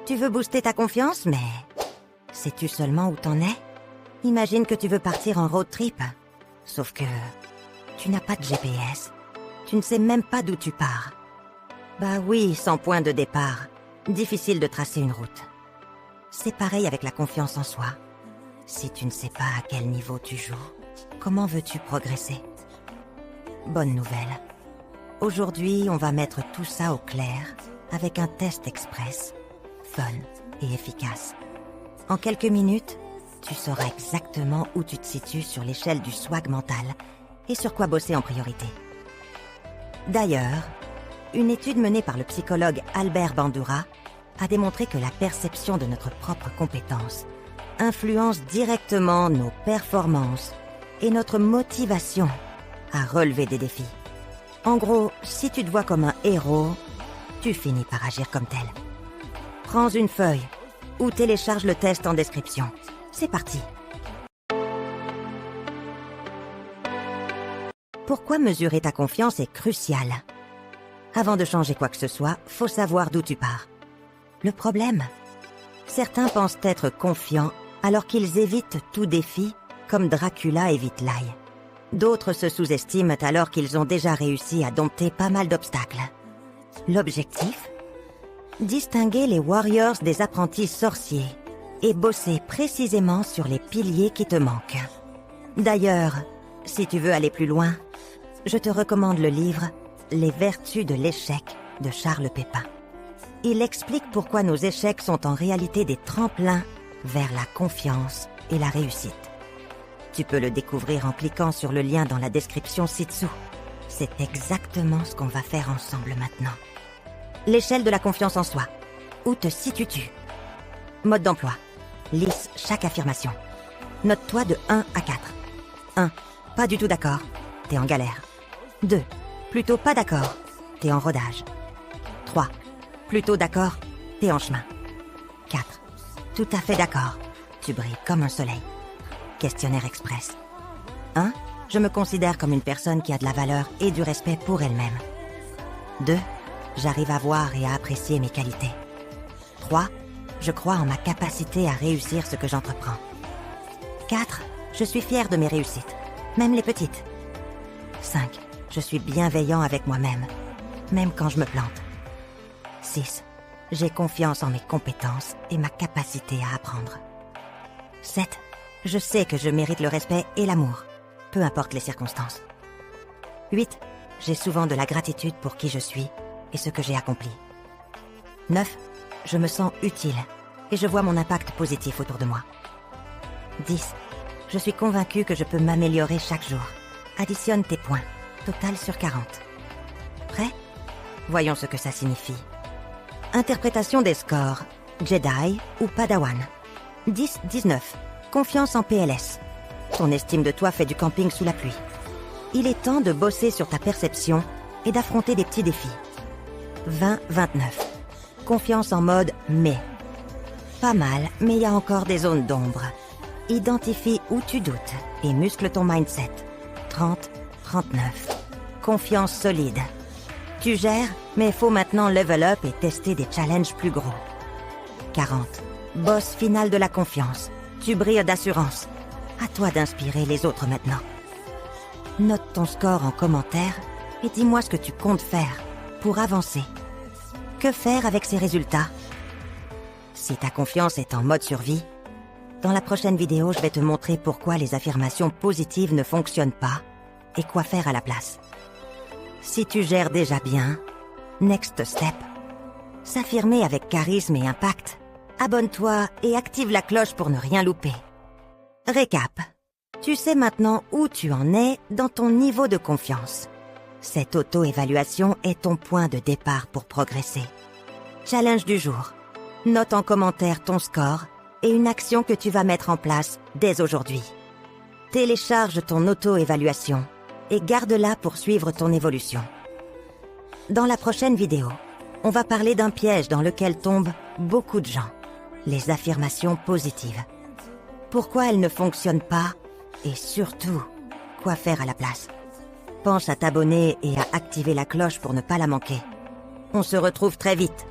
Tu veux booster ta confiance, mais... sais-tu seulement où t'en es? Imagine que tu veux partir en road trip. Sauf que... tu n'as pas de GPS. Tu ne sais même pas d'où tu pars. Bah oui, sans point de départ. Difficile de tracer une route. C'est pareil avec la confiance en soi. Si tu ne sais pas à quel niveau tu joues, comment veux-tu progresser? Bonne nouvelle. Aujourd'hui, on va mettre tout ça au clair avec un test express, fun et efficace. En quelques minutes, tu sauras exactement où tu te situes sur l'échelle du swag mental et sur quoi bosser en priorité. D'ailleurs, une étude menée par le psychologue Albert Bandura a démontré que la perception de notre propre compétence influence directement nos performances et notre motivation à relever des défis. En gros, si tu te vois comme un héros, tu finis par agir comme tel. Prends une feuille ou télécharge le test en description. C'est parti. Pourquoi mesurer ta confiance est crucial? Avant de changer quoi que ce soit, faut savoir d'où tu pars. Le problème? Certains pensent être confiants alors qu'ils évitent tout défi, comme Dracula évite l'ail. D'autres se sous-estiment alors qu'ils ont déjà réussi à dompter pas mal d'obstacles. L'objectif? Distinguer les warriors des apprentis sorciers et bosser précisément sur les piliers qui te manquent. D'ailleurs, si tu veux aller plus loin, je te recommande le livre « Les vertus de l'échec » de Charles Pépin. Il explique pourquoi nos échecs sont en réalité des tremplins vers la confiance et la réussite. Tu peux le découvrir en cliquant sur le lien dans la description ci-dessous. C'est exactement ce qu'on va faire ensemble maintenant. L'échelle de la confiance en soi. Où te situes-tu? Mode d'emploi. Lisse chaque affirmation. Note-toi de 1 à 4. 1. Pas du tout d'accord. T'es en galère. 2. Plutôt pas d'accord. T'es en rodage. 3. Plutôt d'accord. T'es en chemin. 4. Tout à fait d'accord. Tu brilles comme un soleil. Questionnaire express. 1. Je me considère comme une personne qui a de la valeur et du respect pour elle-même. 2. J'arrive à voir et à apprécier mes qualités. 3. Je crois en ma capacité à réussir ce que j'entreprends. 4. Je suis fier de mes réussites, même les petites. 5. Je suis bienveillant avec moi-même, même quand je me plante. 6. J'ai confiance en mes compétences et ma capacité à apprendre. 7. Je sais que je mérite le respect et l'amour, peu importe les circonstances. 8. J'ai souvent de la gratitude pour qui je suis et ce que j'ai accompli. 9. Je me sens utile et je vois mon impact positif autour de moi. 10. Je suis convaincue que je peux m'améliorer chaque jour. Additionne tes points. Total sur 40. Prêt? Voyons ce que ça signifie. Interprétation des scores. Jedi ou Padawan. 10-19. Confiance en PLS. Ton estime de toi fait du camping sous la pluie. Il est temps de bosser sur ta perception et d'affronter des petits défis. 20-29. Confiance en mode mais. Pas mal, mais il y a encore des zones d'ombre. Identifie où tu doutes et muscle ton mindset. 30-39. Confiance solide. Tu gères, mais faut maintenant level up et tester des challenges plus gros. 40. Boss final de la confiance. Tu brilles d'assurance. À toi d'inspirer les autres maintenant. Note ton score en commentaire et dis-moi ce que tu comptes faire pour avancer. Que faire avec ces résultats? Si ta confiance est en mode survie, dans la prochaine vidéo, je vais te montrer pourquoi les affirmations positives ne fonctionnent pas et quoi faire à la place. Si tu gères déjà bien, next step, s'affirmer avec charisme et impact. Abonne-toi et active la cloche pour ne rien louper. Récap. Tu sais maintenant où tu en es dans ton niveau de confiance. Cette auto-évaluation est ton point de départ pour progresser. Challenge du jour. Note en commentaire ton score et une action que tu vas mettre en place dès aujourd'hui. Télécharge ton auto-évaluation et garde-la pour suivre ton évolution. Dans la prochaine vidéo, on va parler d'un piège dans lequel tombent beaucoup de gens. Les affirmations positives. Pourquoi elles ne fonctionnent pas et surtout, quoi faire à la place. Pense à t'abonner et à activer la cloche pour ne pas la manquer. On se retrouve très vite